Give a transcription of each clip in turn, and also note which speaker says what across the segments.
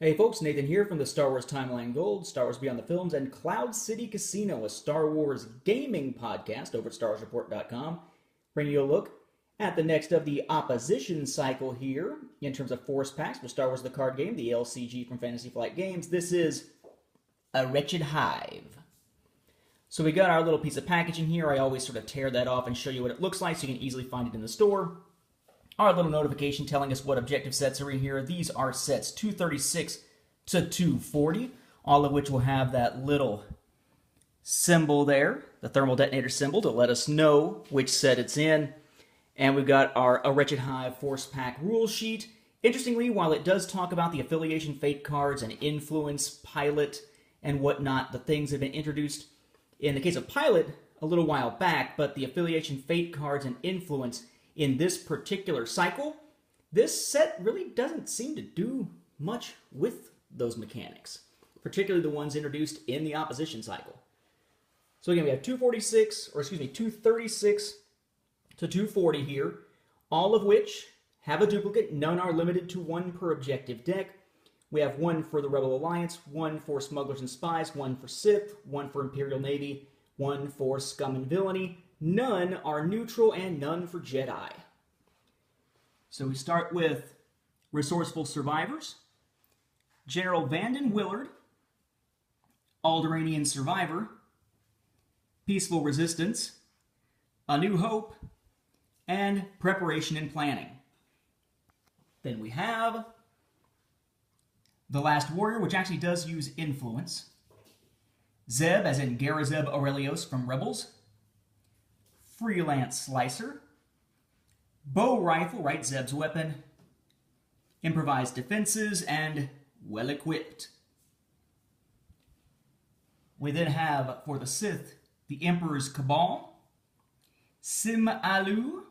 Speaker 1: Hey folks, Nathan here from the Star Wars Timeline Gold, Star Wars Beyond the Films, and Cloud City Casino, a Star Wars gaming podcast over at StarWarsReport.com, bringing you a look at the next of the opposition cycle here in terms of Force Packs for Star Wars the card game, the LCG from Fantasy Flight Games. This is a Wretched Hive. So we got our little piece of packaging here. I always sort of tear that off and show you what it looks like so you can easily find it in the store. Our little notification telling us what objective sets are in here. These are sets 236 to 240, all of which will have that little symbol there, the thermal detonator symbol, to let us know which set it's in. And we've got our A Wretched Hive Force Pack rule sheet. Interestingly, while it does talk about the affiliation fate cards and influence, pilot, and whatnot, the things have been introduced in the case of pilot a little while back, but the affiliation fate cards and influence in this particular cycle, this set really doesn't seem to do much with those mechanics, particularly the ones introduced in the opposition cycle. So again, we have 236 to 240 here, all of which have a duplicate. None are limited to one per objective deck. We have one for the Rebel Alliance, one for Smugglers and Spies, one for Sith, one for Imperial Navy, one for Scum and Villainy. None are neutral and none for Jedi. So we start with Resourceful Survivors, General Vanden Willard, Alderaanian Survivor, Peaceful Resistance, A New Hope, and Preparation and Planning. Then we have The Last Warrior, which actually does use influence, Zeb, as in Garazeb Aurelios from Rebels, Freelance Slicer, Bow Rifle, right, Zeb's weapon, Improvised Defenses, and Well Equipped. We then have, for the Sith, the Emperor's Cabal, Sim Alu,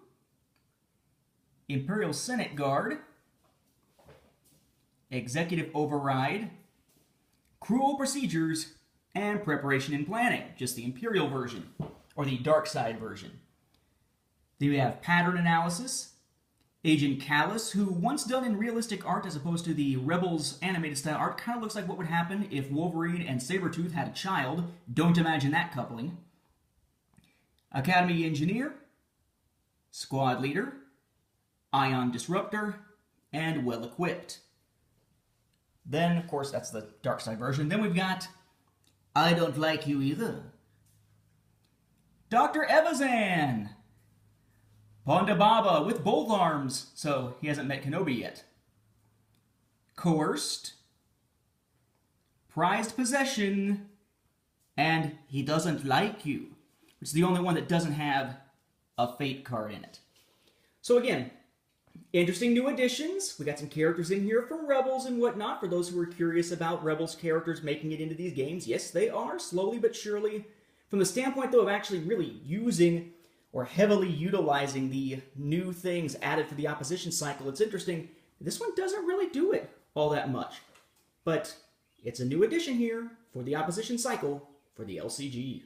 Speaker 1: Imperial Senate Guard, Executive Override, Cruel Procedures, and Preparation and Planning, just the Imperial version, or the dark side version. Then we have Pattern Analysis, Agent Callus, who once done in realistic art as opposed to the Rebels animated style art, kind of looks like what would happen if Wolverine and Sabretooth had a child. Don't imagine that coupling. Academy Engineer, Squad Leader, Ion Disruptor, and Well Equipped. Then, of course, that's the dark side version. Then we've got I Don't Like You Either, Dr. Evazan, Ponda Baba with both arms, so he hasn't met Kenobi yet. Coerced, Prized Possession, and He Doesn't Like You, which is the only one that doesn't have a fate card in it. So again, interesting new additions. We got some characters in here from Rebels and whatnot, for those who are curious about Rebels characters making it into these games. Yes, they are, slowly but surely. From the standpoint, though, of actually really using or heavily utilizing the new things added for the opposition cycle, it's interesting. This one doesn't really do it all that much. But it's a new addition here for the opposition cycle for the LCG.